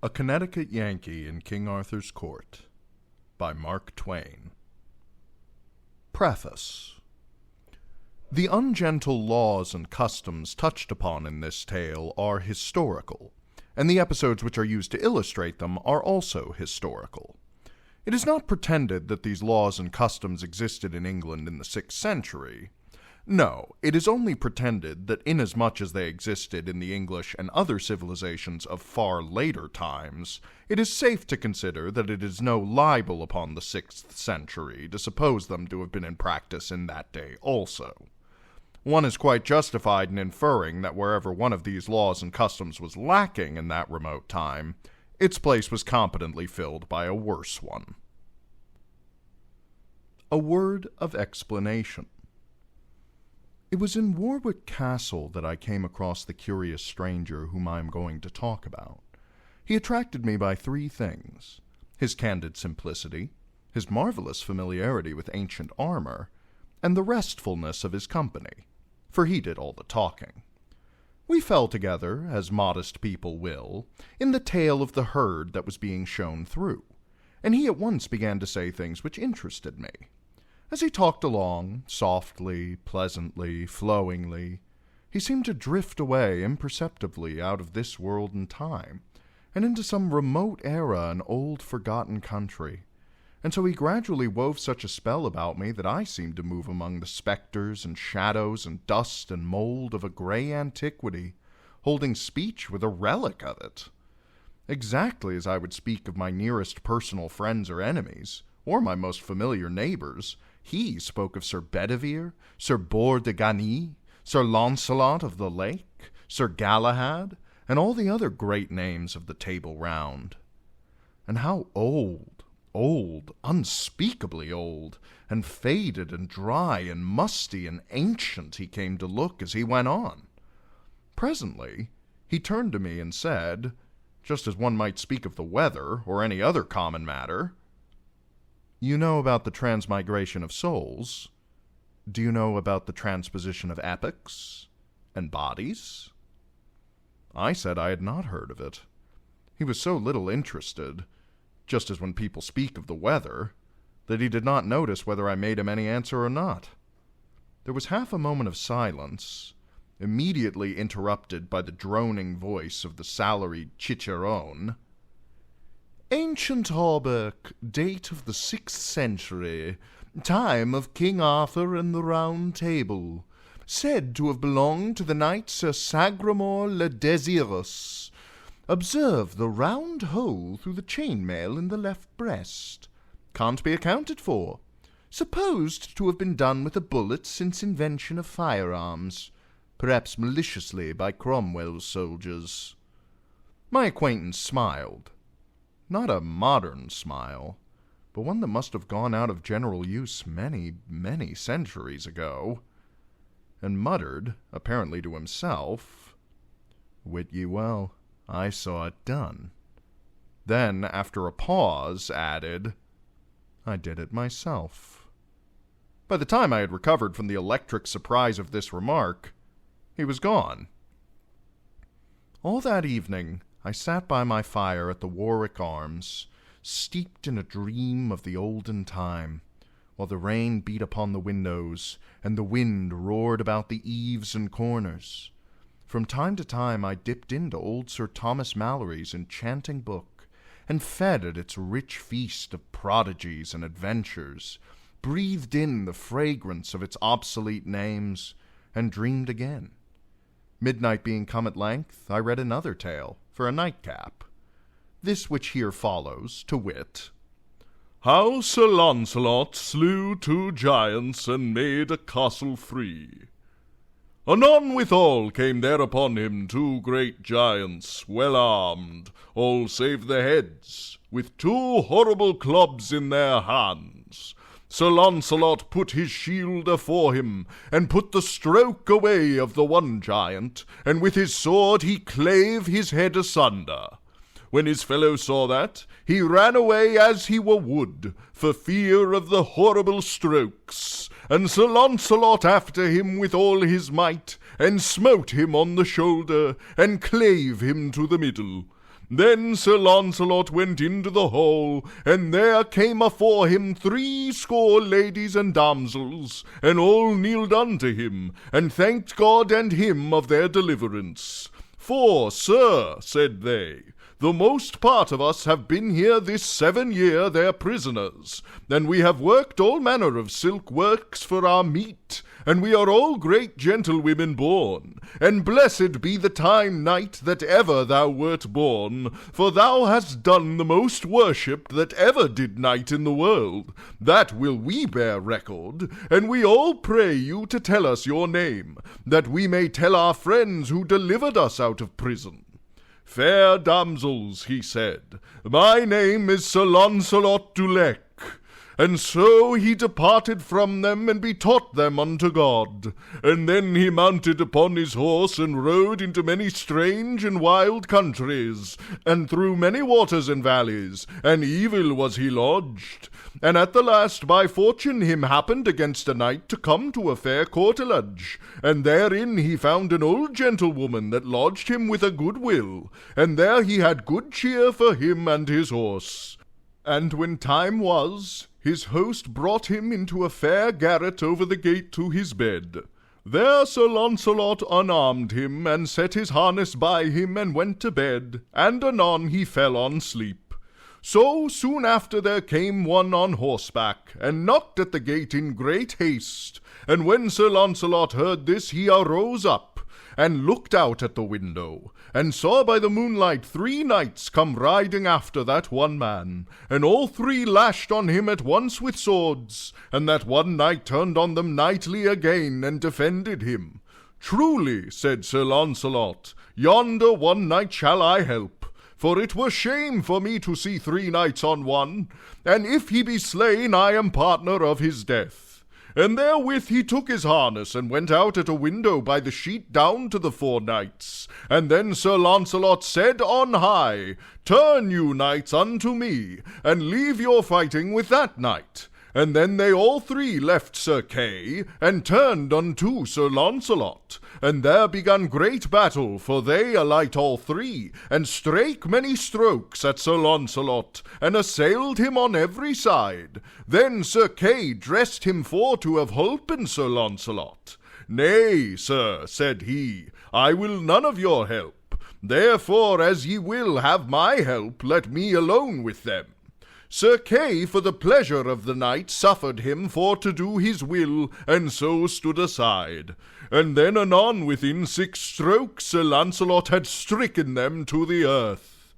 A Connecticut Yankee in King Arthur's Court by Mark Twain. Preface. The ungentle laws and customs touched upon in this tale are historical, and the episodes which are used to illustrate them are also historical. It is not pretended that these laws and customs existed in England in the 6th century. No, it is only pretended that inasmuch as they existed in the English and other civilizations of far later times, it is safe to consider that it is no libel upon the 6th century to suppose them to have been in practice in that day also. One is quite justified in inferring that wherever one of these laws and customs was lacking in that remote time, its place was competently filled by a worse one. A word of explanation. It was in Warwick Castle that I came across the curious stranger whom I am going to talk about. He attracted me by 3 things: his candid simplicity, his marvelous familiarity with ancient armor, and the restfulness of his company, for he did all the talking. We fell together, as modest people will, in the tail of the herd that was being shown through, and he at once began to say things which interested me. As he talked along, softly, pleasantly, flowingly, he seemed to drift away imperceptibly out of this world and time, and into some remote era and old forgotten country, and so he gradually wove such a spell about me that I seemed to move among the specters and shadows and dust and mold of a gray antiquity, holding speech with a relic of it. Exactly as I would speak of my nearest personal friends or enemies, or my most familiar neighbors, he spoke of Sir Bedivere, Sir Bors de Gagny, Sir Launcelot of the Lake, Sir Galahad, and all the other great names of the Table Round. And how old, unspeakably old, and faded and dry and musty and ancient he came to look as he went on. Presently he turned to me and said, just as one might speak of the weather or any other common matter, "You know about the transmigration of souls? Do you know about the transposition of epochs and bodies?" I said I had not heard of it. He was so little interested, just as when people speak of the weather, that he did not notice whether I made him any answer or not. There was half a moment of silence, immediately interrupted by the droning voice of the salaried cicerone. "Ancient hauberk, date of the 6th century, time of King Arthur and the Round Table, said to have belonged to the knight Sir Sagramore le Desirous. Observe the round hole through the chainmail in the left breast. Can't be accounted for. Supposed to have been done with a bullet since invention of firearms, perhaps maliciously by Cromwell's soldiers." My acquaintance smiled. Not a modern smile, but one that must have gone out of general use many, many centuries ago, and muttered, apparently to himself, "Wit ye well, I saw it done." Then, after a pause, added, "I did it myself." By the time I had recovered from the electric surprise of this remark, he was gone. All that evening I sat by my fire at the Warwick Arms, steeped in a dream of the olden time, while the rain beat upon the windows and the wind roared about the eaves and corners. From time to time I dipped into old Sir Thomas Malory's enchanting book, and fed at its rich feast of prodigies and adventures, breathed in the fragrance of its obsolete names, and dreamed again. Midnight being come at length, I read another tale for a nightcap. This which here follows, to wit: "How Sir Launcelot slew 2 giants and made a castle free. Anon withal came there upon him 2 great giants, well armed, all save the heads, with 2 horrible clubs in their hands. Sir Launcelot put his shield afore him, and put the stroke away of the one giant, and with his sword he clave his head asunder. When his fellow saw that, he ran away as he were wood, for fear of the horrible strokes, and Sir Launcelot after him with all his might, and smote him on the shoulder, and clave him to the middle. Then Sir Launcelot went into the hall, and there came afore him 60 ladies and damsels, and all kneeled unto him, and thanked God and him of their deliverance. For, sir, said they, the most part of us have been here this 7 year their prisoners, and we have worked all manner of silk works for our meat, and we are all great gentlewomen born, and blessed be the time, knight, that ever thou wert born, for thou hast done the most worshipped that ever did knight in the world. That will we bear record, and we all pray you to tell us your name, that we may tell our friends who delivered us out of prison. Fair damsels, he said, my name is Sir Launcelot du Lake. And so he departed from them, and betaught them unto God. And then he mounted upon his horse, and rode into many strange and wild countries, and through many waters and valleys, and evil was he lodged. And at the last by fortune him happened against a knight to come to a fair courtelage, and therein he found an old gentlewoman that lodged him with a good will, and there he had good cheer for him and his horse. And when time was, his host brought him into a fair garret over the gate to his bed. There Sir Launcelot unarmed him, and set his harness by him, and went to bed, and anon he fell on sleep. So soon after there came one on horseback, and knocked at the gate in great haste. And when Sir Launcelot heard this, he arose up, and looked out at the window, and saw by the moonlight 3 knights come riding after that one man, and all 3 lashed on him at once with swords, and that one knight turned on them knightly again, and defended him. Truly, said Sir Launcelot, yonder one knight shall I help, for it were shame for me to see 3 knights on one, and if he be slain I am partner of his death. And therewith he took his harness, and went out at a window by the sheet down to the 4 knights. And then Sir Launcelot said on high, Turn you, knights, unto me, and leave your fighting with that knight. And then they all 3 left Sir Kay, and turned unto Sir Launcelot. And there began great battle, for they alight all 3, and strake many strokes at Sir Launcelot, and assailed him on every side. Then Sir Kay dressed him for to have holpen Sir Launcelot. Nay, sir, said he, I will none of your help. Therefore, as ye will have my help, let me alone with them. Sir Kay, for the pleasure of the knight, suffered him for to do his will, and so stood aside. And then anon within 6 strokes Sir Launcelot had stricken them to the earth.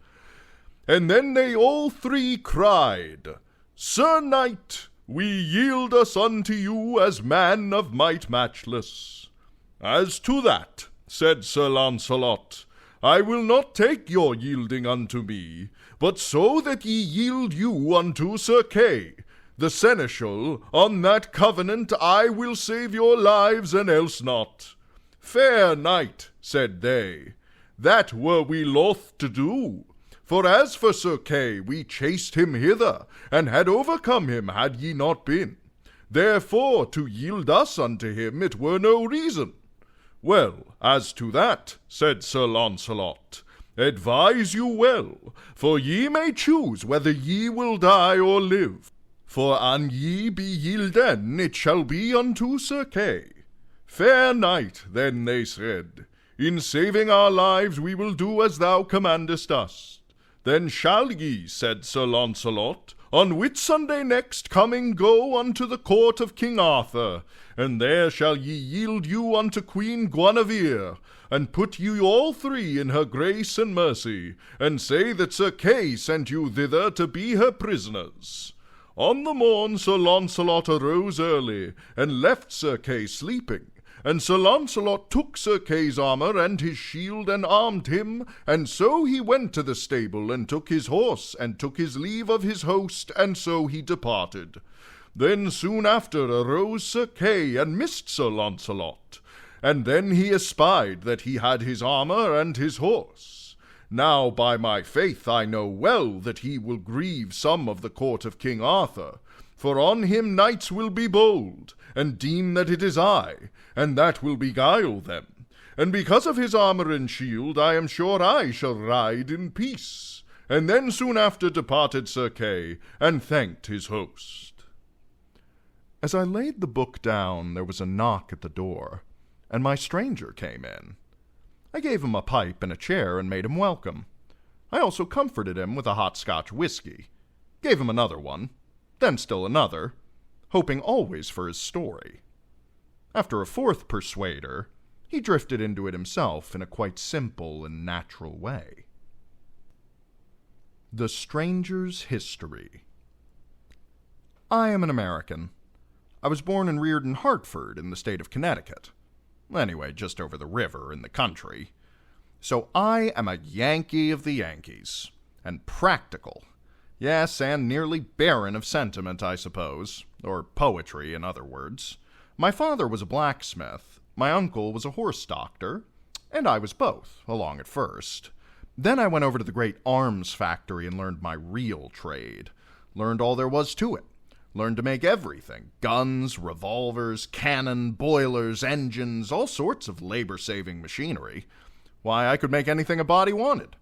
And then they all 3 cried, Sir Knight, we yield us unto you as man of might matchless. As to that, said Sir Launcelot, I will not take your yielding unto me, but so that ye yield you unto Sir Kay, the seneschal. On that covenant I will save your lives, and else not. Fair knight, said they, that were we loth to do. For as for Sir Kay, we chased him hither, and had overcome him had ye not been. Therefore to yield us unto him it were no reason. Well, as to that, said Sir Launcelot, advise you well, for ye may choose whether ye will die or live. For an ye be yielden, it shall be unto Sir Kay. Fair knight, then they said, in saving our lives we will do as thou commandest us. Then shall ye, said Sir Launcelot, on Whitsunday next coming go unto the court of King Arthur, and there shall ye yield you unto Queen Guinevere, and put you all 3 in her grace and mercy, and say that Sir Kay sent you thither to be her prisoners. On the morn Sir Launcelot arose early, and left Sir Kay sleeping. And Sir Launcelot took Sir Kay's armour and his shield, and armed him, and so he went to the stable, and took his horse, and took his leave of his host, and so he departed. Then soon after arose Sir Kay, and missed Sir Launcelot, and then he espied that he had his armour and his horse. Now by my faith I know well that he will grieve some of the court of King Arthur, for on him knights will be bold, and deem that it is I, and that will beguile them. and because of his armor and shield I am sure I shall ride in peace. And then soon after departed Sir Kay, and thanked his host. As I laid the book down, there was a knock at the door, and my stranger came in. I gave him a pipe and a chair and made him welcome. I also comforted him with a hot Scotch whiskey, gave him another one, then still another, hoping always for his story. After a fourth persuader, he drifted into it himself in a quite simple and natural way. The Stranger's History. I am an American. I was born and reared in Hartford in the state of Connecticut. Anyway, just over the river in the country. So I am a Yankee of the Yankees, and practical. Yes, and nearly barren of sentiment, I suppose, or poetry, in other words. My father was a blacksmith, my uncle was a horse doctor, and I was both, along at first. Then I went over to the great arms factory and learned my real trade. Learned all there was to it. Learned to make everything. Guns, revolvers, cannon, boilers, engines, all sorts of labor-saving machinery. Why, I could make anything a body wanted.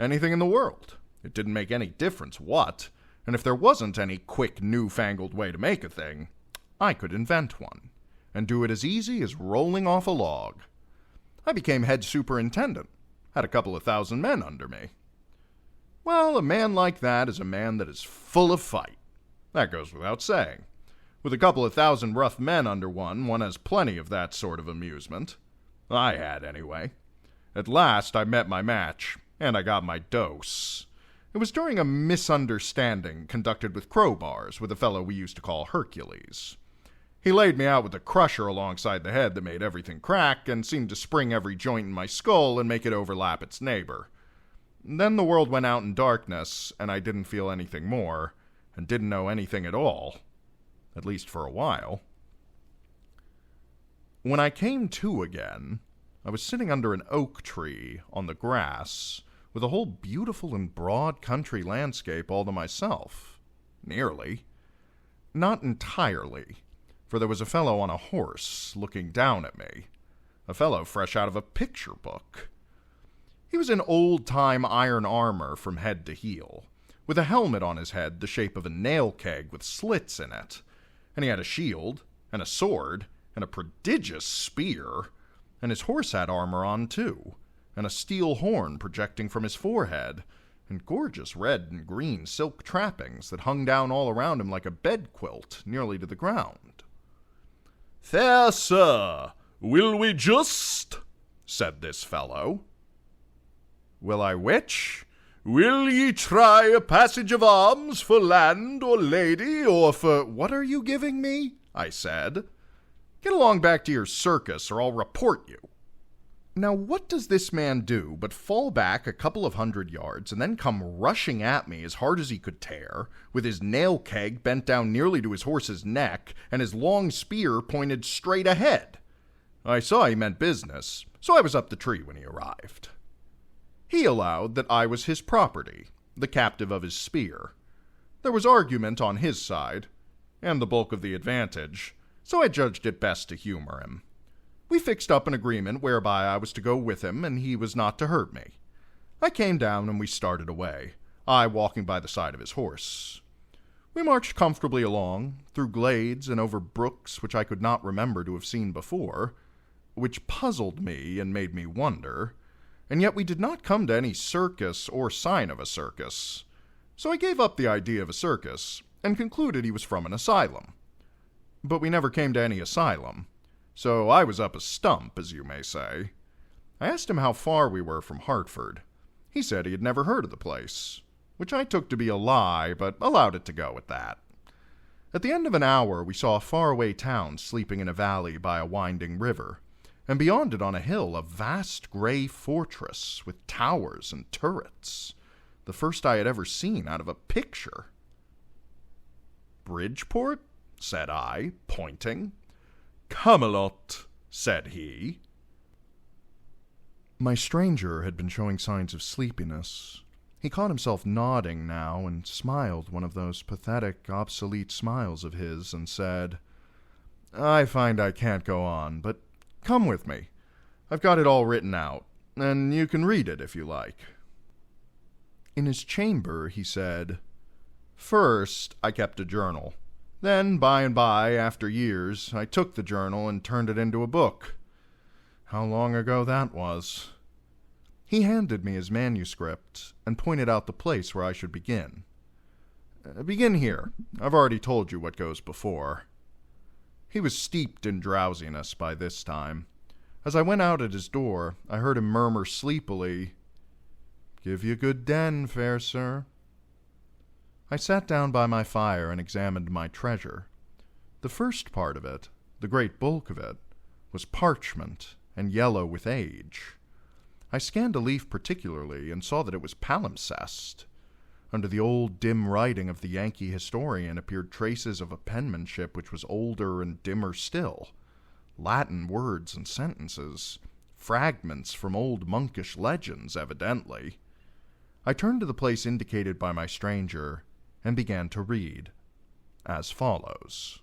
Anything in the world. It didn't make any difference what. And if there wasn't any quick, newfangled way to make a thing, I could invent one. And do it as easy as rolling off a log. I became head superintendent. Had a couple of thousand men under me. Well, a man like that is a man that is full of fight. That goes without saying. With a couple of thousand rough men under one has plenty of that sort of amusement. I had, anyway. At last I met my match, and I got my dose. It was during a misunderstanding conducted with crowbars with a fellow we used to call Hercules. He laid me out with a crusher alongside the head that made everything crack and seemed to spring every joint in my skull and make it overlap its neighbor. Then the world went out in darkness, and I didn't feel anything more, and didn't know anything at all, at least for a while. When I came to again, I was sitting under an oak tree on the grass, with a whole beautiful and broad country landscape all to myself. Nearly. Not entirely. For there was a fellow on a horse looking down at me, a fellow fresh out of a picture book. He was in old-time iron armor from head to heel, with a helmet on his head the shape of a nail keg with slits in it, and he had a shield, and a sword, and a prodigious spear, and his horse had armor on too, and a steel horn projecting from his forehead, and gorgeous red and green silk trappings that hung down all around him like a bed-quilt nearly to the ground. "Fair sir, will we just?" said this fellow. "Will I which?" "Will ye try a passage of arms for land or lady, or for—" "What are you giving me?" I said. "Get along back to your circus, or I'll report you." Now what does this man do but fall back a couple of 100 yards and then come rushing at me as hard as he could tear, with his nail keg bent down nearly to his horse's neck and his long spear pointed straight ahead. I saw he meant business, so I was up the tree when he arrived. He allowed that I was his property, the captive of his spear. There was argument on his side, and the bulk of the advantage, so I judged it best to humor him. We fixed up an agreement whereby I was to go with him and he was not to hurt me. I came down and we started away, I walking by the side of his horse. We marched comfortably along, through glades and over brooks which I could not remember to have seen before, which puzzled me and made me wonder, and yet we did not come to any circus or sign of a circus. So I gave up the idea of a circus and concluded he was from an asylum. But we never came to any asylum. So I was up a stump, as you may say. I asked him how far we were from Hartford. He said he had never heard of the place, which I took to be a lie, but allowed it to go at that. At the end of an hour, we saw a faraway town sleeping in a valley by a winding river, and beyond it on a hill a vast gray fortress with towers and turrets, the first I had ever seen out of a picture. "Bridgeport?" said I, pointing. "Camelot," said he. My stranger had been showing signs of sleepiness. He caught himself nodding now and smiled one of those pathetic, obsolete smiles of his and said, "I find I can't go on, but come with me. I've got it all written out, and you can read it if you like." In his chamber, he said, "First, I kept a journal. Then, by and by, after years, I took the journal and turned it into a book. How long ago that was." He handed me his manuscript and pointed out the place where I should begin. "Begin here. I've already told you what goes before." He was steeped in drowsiness by this time. As I went out at his door, I heard him murmur sleepily, "Give you good den, fair sir." I sat down by my fire and examined my treasure. The first part of it, the great bulk of it, was parchment and yellow with age. I scanned a leaf particularly and saw that it was palimpsest. Under the old dim writing of the Yankee historian appeared traces of a penmanship which was older and dimmer still. Latin words and sentences, fragments from old monkish legends, evidently. I turned to the place indicated by my stranger and began to read, as follows.